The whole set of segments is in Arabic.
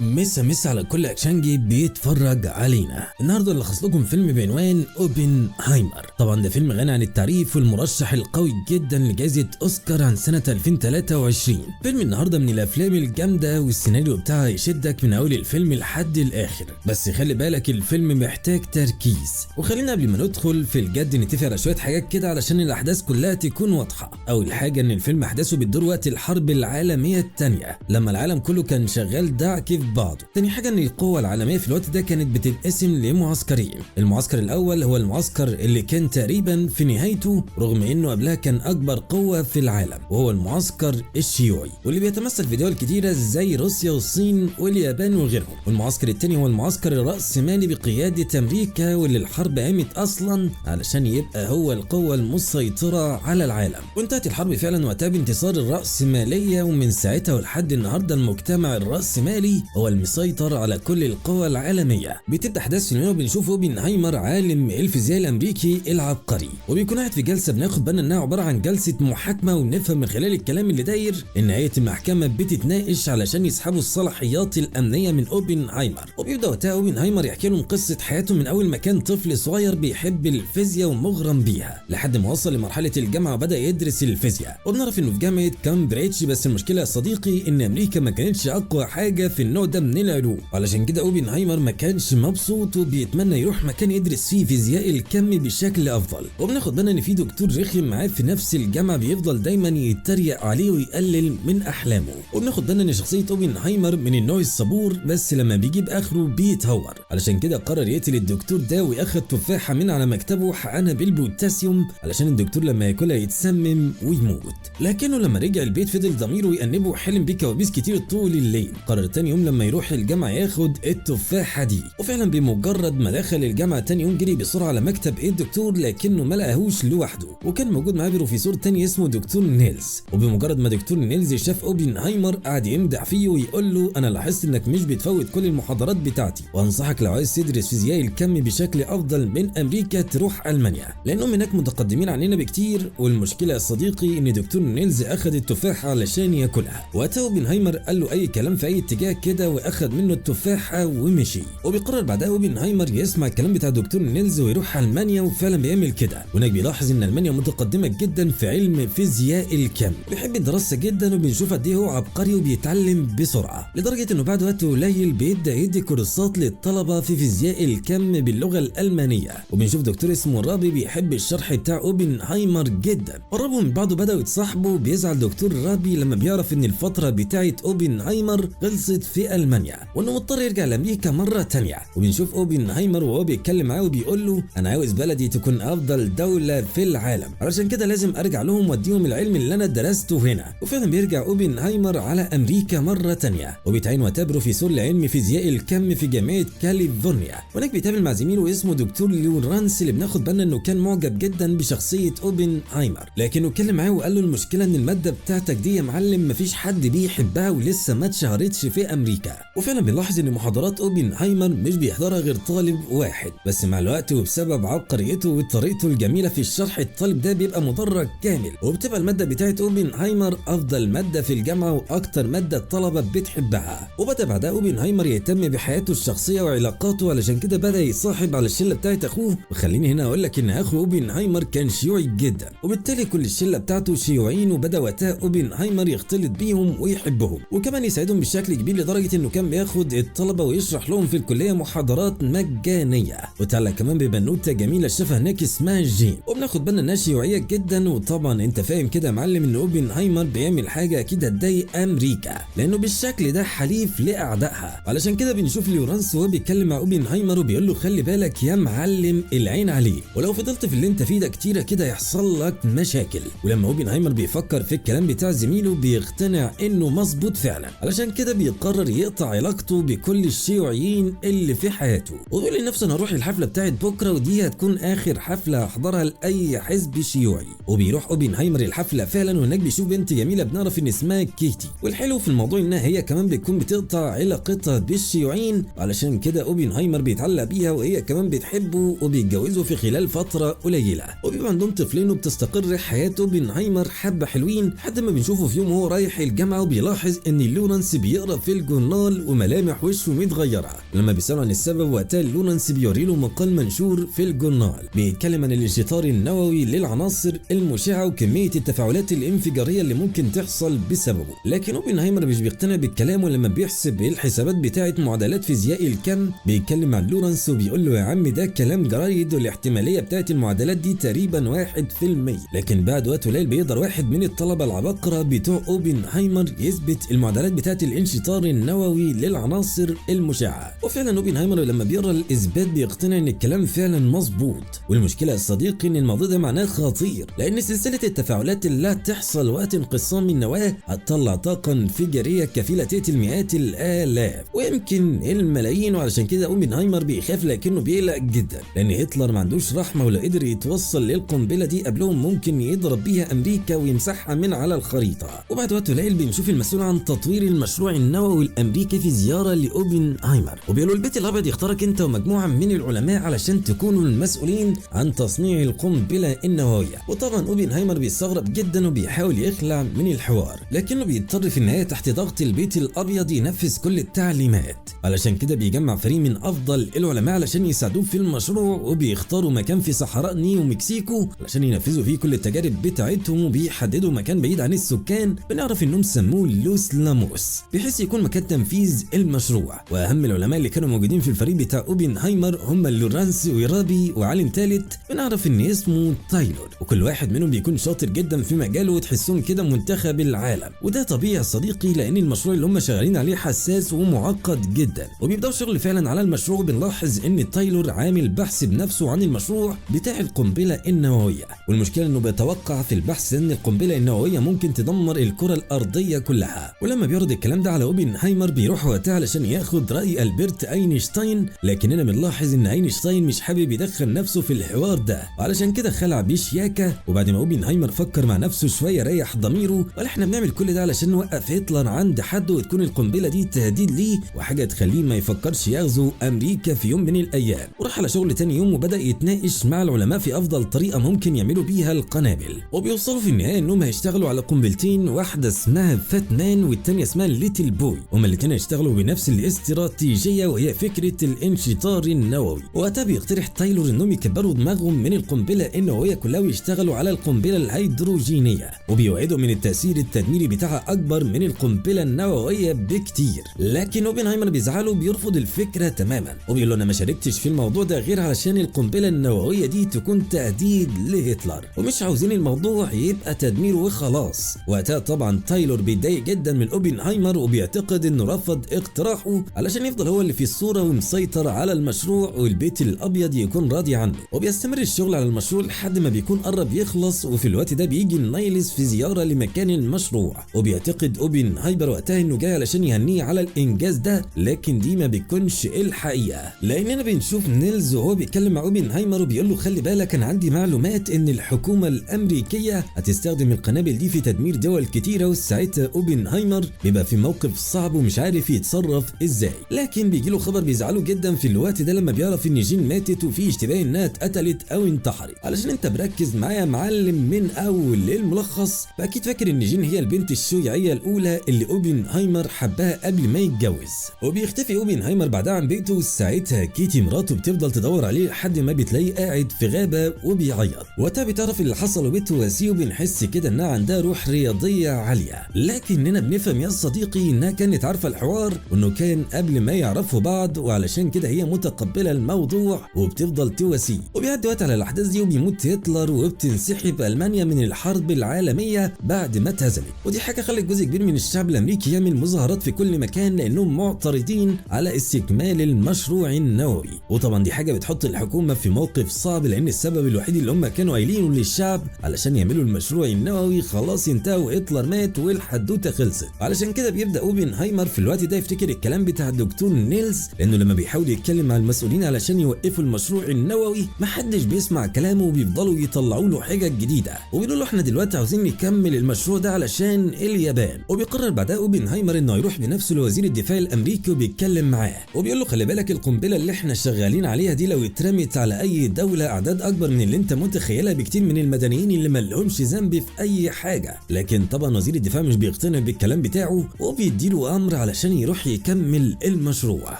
مسا على كل اكشنجي بيتفرج علينا. النهارده لخص لكم فيلم بعنوان اوبنهايمر. طبعا ده فيلم غني عن التعريف والمرشح القوي جدا لجائزة اوسكار عن سنة 2023. فيلم النهارده من الافلام الجامدة والسيناريو بتاعها يشدك من اول الفيلم لحد الاخر، بس خلي بالك الفيلم محتاج تركيز. وخلينا قبل ما ندخل في الجد نتفق على شوية حاجات كده علشان الاحداث كلها تكون واضحة. اول حاجة ان الفيلم احداثه بتدور وقت الحرب العالمية الثانية لما العالم كله كان شغال دعك في بعضه. تاني حاجة ان القوة العالمية في الوقت ده كانت بتنقسم لمعسكرين. المعسكر الاول هو المعسكر اللي كان تقريبا في نهايته رغم انه قبلها كان اكبر قوة في العالم، وهو المعسكر الشيوعي واللي بيتمثل في دول كتيرة زي روسيا والصين واليابان وغيرهم. والمعسكر التاني هو المعسكر الرأسمالي بقيادة امريكا واللي الحرب قامت اصلا علشان يبقى هو القوة المسيطرة على العالم. وانتهت الحرب فعلا وقتها بانتصار الرأسمالية، ومن ساعتها ولحد النهارده المجتمع الرأسمالي هو المسيطر على كل القوى العالمية. بتبدا احداث فيلم بنشوف اوبنهايمر عالم الفيزياء الامريكي العبقري، وبيكون قاعد في جلسه بناخد بالنا انها عباره عن جلسه محاكمه، ونفهم من خلال الكلام اللي داير ان هيئه المحكمه بتتناقش علشان يسحبوا الصلاحيات الامنيه من اوبنهايمر. وبيبدا وقتها اوبنهايمر يحكي لهم قصه حياته من اول ما كان طفل صغير بيحب الفيزياء ومغرم بيها لحد ما وصل لمرحله الجامعه وبدا يدرس الفيزياء. وبنعرف انه في جامعه كامبريدج، بس المشكله يا صديقي ان امريكا ما كانتش اقوى حاجه في النوع ده من العلوم، علشان كده اوبنهايمر ما كانش مبسوط وبيتمنى يروح مكان يدرس فيه فيزياء الكم بشكل افضل. وبناخد بالنا ان في دكتور رخم معاه في نفس الجامعه بيفضل دايما يتريق عليه ويقلل من احلامه. وبناخد بالنا ان شخصيه اوبنهايمر من النوع الصبور، بس لما بيجيب اخره بيتهور، علشان كده قرر يقتل الدكتور ده وياخد تفاحه من على مكتبه حقنها بالبوتاسيوم علشان الدكتور لما ياكلها يتسمم ويموت. لكنه لما رجع البيت فضل ضميره يأنبه وحلم بيه كوابيس كتير طول الليل. قرر تاني يوم لما يروح الجامعه ياخد التفاحه دي، وفعلا بمجرد ما دخل الجامعه تاني يوم جري بسرعه على مكتب الدكتور، لكنه ما لقاهوش لوحده، وكان موجود معاه بروفيسور تاني اسمه دكتور نيلز. وبمجرد ما دكتور نيلز شاف اوبنهايمر قعد يمدح فيه ويقول له انا لاحظت انك مش بتفوت كل المحاضرات بتاعتي، وانصحك لو عايز تدرس فيزياء الكم بشكل افضل من امريكا تروح المانيا، لانهم هناك متقدمين عننا بكتير. والمشكله يا صديقي ان دكتور نيلز اخذ التفاحه علشان ياكلها، وقتها اوبنهايمر قال له اي كلام في اي اتجاه كده واخذ منه التفاحه ومشي. وبيقرر بعدها اوبنهايمر يسمع الكلام بتاع دكتور نيلز ويروح المانيا، وفعلا بيعمل كده. هناك بيلاحظ ان المانيا متقدمه جدا في علم فيزياء الكم، بيحب الدراسه جدا، وبنشوف قد ايه هو عبقري وبيتعلم بسرعه، لدرجه انه بعد وقت قليل بيبدا يدي كورسات للطلبه في فيزياء الكم باللغه الالمانيه. وبنشوف دكتور اسمه رابي بيحب الشرح بتاع اوبنهايمر جدا، قربوا من بعض وبداوا يتصاحبوا. بيزعل دكتور رابي لما بيعرف ان الفتره بتاعه اوبنهايمر خلصت في المانيا وانه مضطر يرجع لامريكا مره تانية. وبنشوف اوبنهايمر وهو بيتكلم معاه وبيقول له انا عاوز بلدي تكون افضل دوله في العالم، علشان كده لازم ارجع لهم واديهم العلم اللي انا درسته هنا. وفعلا بيرجع اوبنهايمر على امريكا مره تانية، وبيتعين وقتها بروفيسور لعلم فيزياء الكم في جامعه كاليفورنيا. هناك بيتقابل مع زميله اسمه دكتور لورانس اللي بناخد بالنا انه كان معجب جدا بشخصيه اوبنهايمر، لكنه اتكلم معاه وقال له المشكله ان الماده بتاعتك دي يا معلم مفيش حد بيحبها ولسه ما اتشهرتش في امريكا. وفعلا بنلاحظ ان محاضرات اوبنهايمر مش بيحضرها غير طالب واحد، بس مع الوقت وبسبب عبقريته وطريقته الجميله في الشرح الطالب ده بيبقى مدرج كامل، وبتبقى الماده بتاعت اوبنهايمر افضل ماده في الجامعه واكتر ماده الطلبه بتحبها. وبدا بعدها اوبنهايمر يهتم بحياته الشخصيه وعلاقاته، علشان كده بدا يصاحب على الشله بتاعت اخوه. وخليني هنا اقول لك ان اخو اوبنهايمر كان شيوعي جدا، وبالتالي كل الشله بتاعته شيوعيين، وبدا وقتها اوبنهايمر يختلط بيهم ويحبهم وكمان يساعدهم بشكل كبير، لدرجه انه كان بياخد الطلبه ويشرح لهم في الكليه محاضرات مجانيه. وتعالى كمان ببنوته جميله شافها هناك اسمها جين، وبناخد بالنا انها شيوعيه جدا. وطبعا انت فاهم كده يا معلم ان اوبنهايمر بيعمل حاجه اكيد هتضايق امريكا، لانه بالشكل ده حليف لاعدائها. علشان كده بنشوف لورانس وهو بيتكلم مع اوبنهايمر وبيقول له خلي بالك يا معلم العين عليه، ولو فضلت في اللي انت فيه ده كتيره كده يحصل لك مشاكل. ولما اوبنهايمر بيفكر في الكلام بتاع زميله بيقتنع انه مظبوط فعلا، علشان كده بيقرر يقطع علاقته بكل الشيوعيين اللي في حياته، ويقول لنفسه انا هروح الحفله بتاعت بكره ودي هتكون اخر حفله احضرها لاي حزب شيوعي. وبيروح اوبنهايمر الحفله فعلا، وهناك بيشوف بنت جميله بنعرف ان اسمها كيتي، والحلو في الموضوع انها هي كمان بتكون بتقطع علاقتها بالشيوعيين، علشان كده اوبنهايمر بيتعلق بيها وهي كمان بتحبه، وبيتجوزوا في خلال فتره قليله، وبيبقى عندهم طفلين، وبتستقر حياه اوبنهايمر حبه حلوين لحد ما بنشوفه في يوم وهو رايح الجامعه وبيلاحظ ان لورانس بيقرا في الجورنال الجورنال وملامح وشه متغيره. لما بيسالوا عن السبب وقتها لورانس بيوري له مقال منشور في الجورنال بيتكلم عن الانشطار النووي للعناصر المشعه وكميه التفاعلات الانفجاريه اللي ممكن تحصل بسببه. لكن اوبنهايمر مش بيقتنع بالكلام، ولما بيحسب الحسابات بتاعه معادلات فيزياء الكم بيتكلم عن لورانس وبيقول له يا عم ده كلام جرايد والاحتماليه بتاعه المعادلات دي تقريبا 1%. لكن بعد وقت قليل بيقدر واحد من الطلبه العباقره بتوع اوبنهايمر يثبت المعادلات بتاعه الانشطار النووي للعناصر المشعه. وفعلا اوبنهايمر لما بيقرا الاثبات بيقتنع ان الكلام فعلا مظبوط. والمشكله يا صديقي ان الموضوع ده معناه خطير، لان سلسله التفاعلات اللي هتحصل وقت انقسام النواه هتطلع طاقه انفجاريه كفيله تقتل مئات الالاف ويمكن الملايين. وعلشان كده اوبنهايمر بيخاف لكنه بيقلق جدا، لان هتلر ما عندوش رحمه ولو قدر يتوصل للقنبله دي قبلهم ممكن يضرب بيها امريكا ويمسحها من على الخريطه. وبعد وقت قليل بنشوف المسؤول عن تطوير المشروع النووي الامريكي في زياره لاوبنهايمر وبيقولوا البيت الابيض يختارك انت ومجموعه من العلماء علشان تكونوا المسؤولين عن تصنيع القنبله النوويه. وطبعا اوبنهايمر بيستغرب جدا وبيحاول يخلع من الحوار، لكنه بيضطر في النهايه تحت ضغط البيت الابيض ينفذ كل التعليمات. علشان كده بيجمع فريق من افضل العلماء علشان يساعدوه في المشروع، وبيختاروا مكان في صحراء نيو مكسيكو علشان ينفذوا فيه كل التجارب بتاعتهم، وبيحددوا مكان بعيد عن السكان بنعرف انهم سموه لوس لاموس بحيث يكون مكان تنفيذ المشروع. واهم العلماء اللي كانوا موجودين في الفريق بتاع اوبنهايمر هم لورانس ويرابي وعالم ثالث بنعرف ان اسمه تايلور، وكل واحد منهم بيكون شاطر جدا في مجاله وتحسهم كده منتخب العالم. وده طبيعي يا صديقي لان المشروع اللي هم شغالين عليه حساس ومعقد جدا. وبيبداوا شغل فعلا على المشروع. بنلاحظ ان تايلور عامل بحث بنفسه عن المشروع بتاع القنبله النوويه، والمشكله انه بيتوقع في البحث ان القنبله النوويه ممكن تدمر الكره الارضيه كلها. ولما بيعرض الكلام ده على اوبنهايمر بيروح وقتها علشان ياخد راي البرت اينشتاين، لكننا بنلاحظ ان اينشتاين مش حابب يدخل نفسه في الحوار ده، وعلشان كده خلع بشياكه. وبعد ما اوبنهايمر فكر مع نفسه شويه ريح ضميره وقال احنا بنعمل كل ده علشان نوقف هتلر عند حد وتكون القنبله دي تهديد ليه وحاجه تخليه ما يفكرش يغزو امريكا في يوم من الايام. وراح على شغل تاني يوم وبدا يتناقش مع العلماء في افضل طريقه ممكن يعملوا بيها القنابل. وبيوصلوا في النهايه انهم هيشتغلوا على قنبلتين، واحده اسمها فاتمان والتانيه اسمها ليتل بوي. هما الاثنين هيشتغلوا بنفس الاستراتيجيه وهي فكره الانشطار النووي. وقتها بيقترح تايلور انهم يكبروا دماغهم من القنبله النوويه كلها ويشتغلوا على القنبله الهيدروجينيه، وبيوعدوا من التاثير التدميري بتاعها اكبر من القنبله النوويه بكتير. لكن اوبنهايمر بيزعله وبيرفض الفكره تماما وبيقول له انا ما شاركتش في الموضوع ده غير علشان القنبله النوويه دي تكون تهديد لهتلر ومش عاوزين الموضوع يبقى تدمير وخلاص. وقتها طبعا تايلور بيتضايق جدا من اوبنهايمر وبيعتقد انه رفض اقتراحه علشان يفضل هو اللي في الصوره ومسيطر على المشروع والبيت الابيض يكون راضي عنه. وبيستمر الشغل على المشروع لحد ما بيكون قرب يخلص، وفي الوقت ده بيجي نايلز في زياره لمكان المشروع وبيعتقد اوبنهايمر وقتها انه جاي علشان يهنيه على الانجاز ده، لكن دي ما بتكونش الحقيقه لاننا بنشوف نيلز وهو بيتكلم مع اوبنهايمر وبيقول له خلي بالك انا عندي معلومات ان الحكومه الامريكيه هتستخدم القنابل دي في تدمير دول كتيره. وساعتها اوبنهايمر بيبقى في موقف صعب ومش عارف يتصرف ازاي، لكن بيجي له خبر بيزعله جدا في الوقت ده لما بيعرف ان جين ماتت وفي اشتباه انها اتقتلت او انتحرت. علشان انت مركز معايا يا معلم من اول الملخص فاكيد فاكر ان جين هي البنت الشيوعيه الاولى اللي اوبنهايمر حبها قبل ما يتجوز. وبيختفي اوبنهايمر بعدها عن بيته. ساعتها كيتي مراته بتفضل تدور عليه لحد ما بتلاقيه قاعد في غابه وبيعيط. وقتها بتعرف اللي حصل وبتواسيه وبنحس كده انها عندها روح رياضيه عاليه، لكننا بنفهم يا صديقي انها كانت عارفه الحوار وانه كان قبل ما يعرفوا بعض، وعلشان كده هي متقبله الموضوع وبتفضل تواسيه. وبيعدي وقت على الاحداث دي وبيموت هتلر وبتنسحب المانيا من الحرب العالميه بعد ما اتهزمت. ودي حاجه خلت جزء كبير من الشعب الامريكي يعمل مظاهرات في كل مكان لانهم معترضين على استكمال المشروع النووي. وطبعا دي حاجه بتحط الحكومه في موقف صعب لان السبب الوحيد اللي هم كانوا قايلينه للشعب علشان يعملوا المشروع النووي خلاص انتهى وهتلر مات والحدوته خلصت. علشان كده بيبدا اوبنهايمر في الوقت ده يفتكر الكلام بتاع الدكتور نيلز، لانه لما بيحاول يتكلم مع المسؤولين علشان يوقفوا المشروع النووي محدش بيسمع كلامه وبيفضلوا يطلعوا له حاجه جديده وبيقولوا له احنا دلوقتي عاوزين نكمل المشروع ده علشان اليابان. وبيقرر بعدها اوبنهايمر انه يروح بنفسه لوزير الدفاع الامريكي وبيتكلم معاه وبيقول له خلي بالك القنبله اللي احنا شغالين عليها دي لو اترمت على اي دوله اعداد اكبر من اللي انت متخيلها بكتير من المدنيين اللي ما لهمش ذنب في اي حاجه. لكن طبعا وزير الدفاع مش بيقتنع بالكلام بتاعه وبيديله امر علشان يروح يكمل المشروع.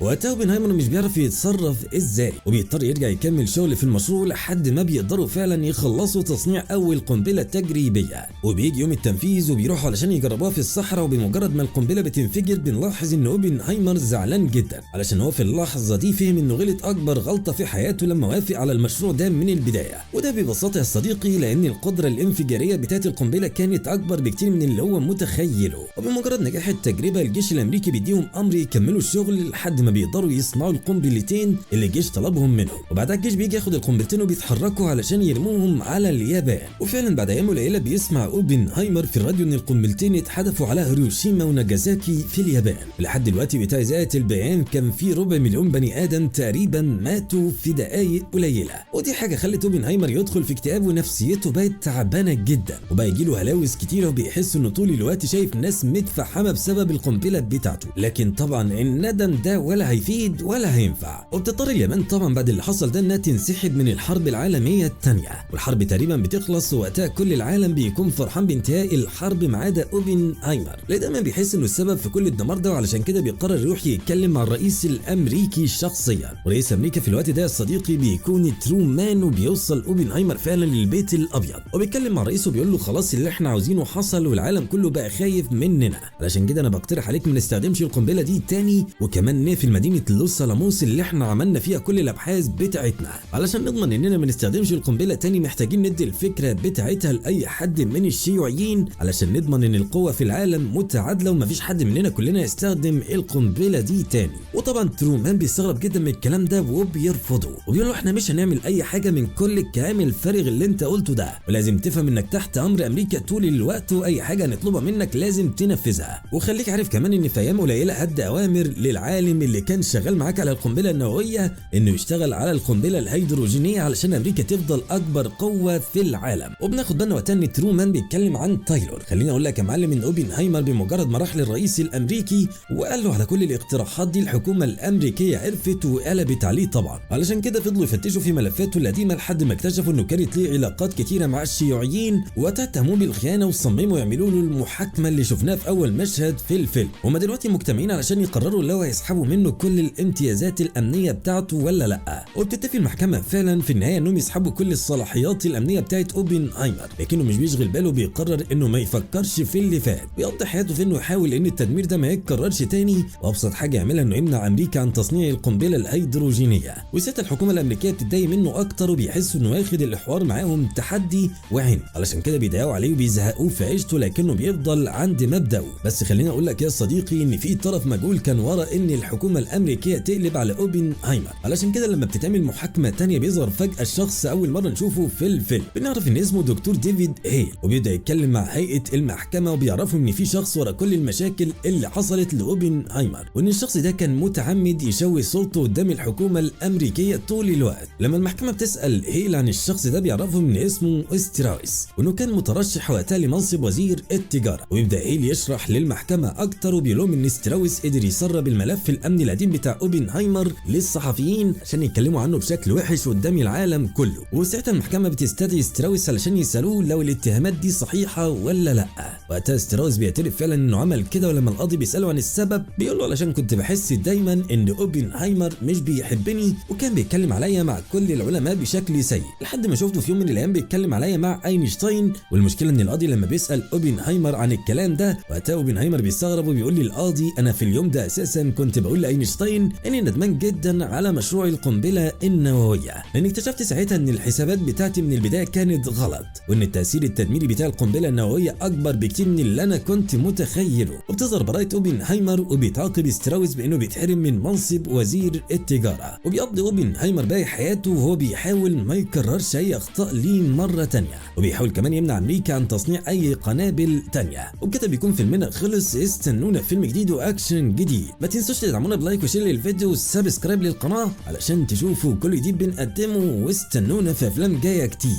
وقتها اوبنهايمر مش بيعرف يتصرف ازاي، وبيضطر يرجع يكمل شغل في المشروع لحد ما بيقدروا فعلا يخلصوا تصنيع اول قنبله تجريبيه. وبيجي يوم التنفيذ وبيروحوا علشان يجربوها في الصحراء، وبمجرد ما القنبله بتنفجر بنلاحظ ان اوبنهايمر زعلان جدا علشان هو في اللحظه دي فهم انه غلط اكبر غلطه في حياته لما وافق على المشروع ده من البدايه. وده ببساطه يا صديقي لان القدره الانفجاريه بتاعت القنبله كانت اكبر بكتير من اللي هو متخيله. وبمجرد نجاح التجربه الجيش الامريكي بيديهم امر يكملوا الشغل لحد ما بيقدروا يصنعوا القنبلتين اللي الجيش طلبهم منهم. وبعدها الجيش بيجي ياخد القنبلتين وبيتحركوا علشان يرموهم على اليابان. وفعلا بعد ايام قليله بيسمع اوبنهايمر في الراديو ان القنبلتين اتحدفوا على هيروشيما وناجازاكي في اليابان. لحد دلوقتي بتاع ذات البيان كان في 250,000 بني ادم تقريبا ماتوا في دقائق قليله. ودي حاجه خلت اوبنهايمر يدخل في اكتئاب ونفسيته بقت تعبانه جدا، وبقى يجيله هلاوس كتيره وبيحس انه طول الوقت شايف ناس متفحمه بسبب القنبله بتاعته. لكن طبعا الندم ده ولا هيفيد ولا هينفع. وبتضطر اليابان طبعا بعد اللي حصل ده انها تنسحب من الحرب العالميه الثانيه، والحرب تقريبا بتخلص وقتها كل العالم بيكون فرحان بانتهاء الحرب ما عدا اوبنهايمر، ليه دايما بيحس انه السبب في كل الدمار ده، وعلشان كده بيقرر يروح يتكلم مع الرئيس الامريكي شخصيا. ورئيس امريكا في الوقت ده يا صديقي بيكون ترومان، وبيوصل اوبنهايمر فعلا للبيت الابيض وبيتكلم مع الرئيس وبيقول له خلاص اللي احنا عاوزينه حصل والعالم كله بقى خايف مننا، علشان كده انا بقترح عليك ما نستخدمش القنبله دي تاني، وكمان نقفل مدينه لوس ألاموس اللي احنا عملنا فيها كل الابحاث بتاعتنا. علشان نضمن اننا ما نستخدمش القنبله تاني محتاجين ندي الفكره بتاعتها لاي حد من الشيوعيين علشان نضمن ان القوه في العالم متعادله ومفيش حد مننا كلنا يستخدم القنبله دي تاني. وطبعا ترومان بيستغرب جدا من الكلام ده وبيرفضه وبيقول له احنا مش هنعمل اي حاجه من كل الكلام الفارغ اللي انت قلته ده، ولازم تفهم انك تحت امر امريكا طول الوقت، واي حاجه هنطلبها منك لازم تنفذها. وخليك عارف كمان ان في ايام قليله هدى اوامر للعالم اللي كان شغال معاك على القنبله النوويه انه يشتغل على القنبله الهيدروجينيه علشان امريكا تفضل اكبر قوه في العالم. وبناخد بالنا وقتها ان ترومان بيتكلم عن تايلور. خليني اقول لك يا معلم ان اوبنهايمر بمجرد ما راح للرئيس الامريكي وقال له على كل الاقتراحات دي الحكومه الامريكيه عرفت وقلبت عليه طبعا، علشان كده فضلوا يفتشوا في ملفاته القديمه لحد ما اكتشفوا انه كانت ليه علاقات كتيره مع الشيوعيين، واتهموه بالخيانه وصمموا يعملوا له المحاكمه اللي شفناها في اول مشهد في الفيلم. هما دلوقتي مجتمعين علشان يقرروا لو هيسحبوا منه كل الامتيازات الامنيه بتاعته ولا لا. وبتتفق المحكمه فعلا في النهايه انهم يسحبوا كل الصلاحيات الامنيه بتاعت اوبنهايمر، لكنه مش بيشغل باله، بيقرر انه ما يفكرش في اللي فات، بيقضي حياته في انه يحاول ان التدمير ده ما يتكررش تاني، وابسط حاجه يعملها انه يمنع امريكا عن تصنيع القنبله الهيدروجينيه. وساعتها الحكومه الامريكيه بتتضايق منه اكتر وبيحس انه واخد الحوار معاهم تحدي وعين، علشان كده بيضايقوا عليه وبيزهقوه في عيشته، لكنه بيفضل عند مبدأه. بس خليني اقول لك يا صديقي ان في طرف مجهول كان ورا ان الحكومه الامريكيه تقلب على اوبنهايمر، علشان كده لما بتتعمل محاكمه تانية بيظهر فجاه الشخص اول مره نشوفه في الفيلم. بنعرف ان اسمه دكتور ديفيد هيل، وبيبدا يتكلم مع هيئه المحكمه وبيعرفوا ان في شخص ورا كل المشاكل اللي حصلت لاوبنهايمر، وان الشخص ده كان متعمد يشوه صورته قدام الحكومه الامريكيه طول الوقت. لما المحكمه بتسال هيل عن الشخص ده بيعرفهم ان اسمه ستراوس، وانه كان مترشح وقتها لمنصب وزير التجاره. ويبدا هيل يشرح للمحكمه اكتر وبيقول ان ستراوس قدر يسرب الملف الامني القديم بتاع اوبنهايمر للصحفيين عشان يتكلموا عنه بشكل وحش قدام العالم كله. وساعتها المحكمه بتستدعي ستراوس علشان يسالوه لو الاتهامات دي صحيحه ولا لا. وقتها ستراوس بيعترف فعلا انه عمل كده، ولما القاضي بيساله عن السبب بيقول له علشان كنت بحس دايما ان اوبنهايمر مش بيحبني وكان بيتكلم عليا مع كل العلماء بشكل سيء، لحد ما شفته في يوم من الايام بيتكلم عليا مع اينشتاين. والمشكله ان القاضي لما بيسال اوبنهايمر عن الكلام ده وقتها اوبنهايمر بيستغرب وبيقول للقاضي انا في اليوم ده اساسا كنت بقول لاينشتاين اني ندمان جدا على مشروع القنبله النوويه، لان اكتشفت ساعتها ان الحسابات بتاعتي من البدايه كانت غلط، وان التاثير التدميري بتاع القنبله النوويه اكبر بكتير من اللي انا كنت متخيله. وبتظهر براءه اوبنهايمر وبيتعاقب ستراوس بانه بيتحرم من منصب وزير التجاره، وبيقضي اوبنهايمر باقي حياته وهو بيحاول ما يكررش اي اخطاء ليه مره تانية، وبيحاول كمان يمنع امريكا عن تصنيع اي قنابل تانية. وبكده بيكون فيلمنا خلص، استنونا في فيلم جديد واكشن جديد. ما تنسوش تدعمونا بلايك وشير للفيديو وسبسكرايب للقناه علشان تشوفوا كل جديد بنقدمه، واستنونا في افلام جايه كتير.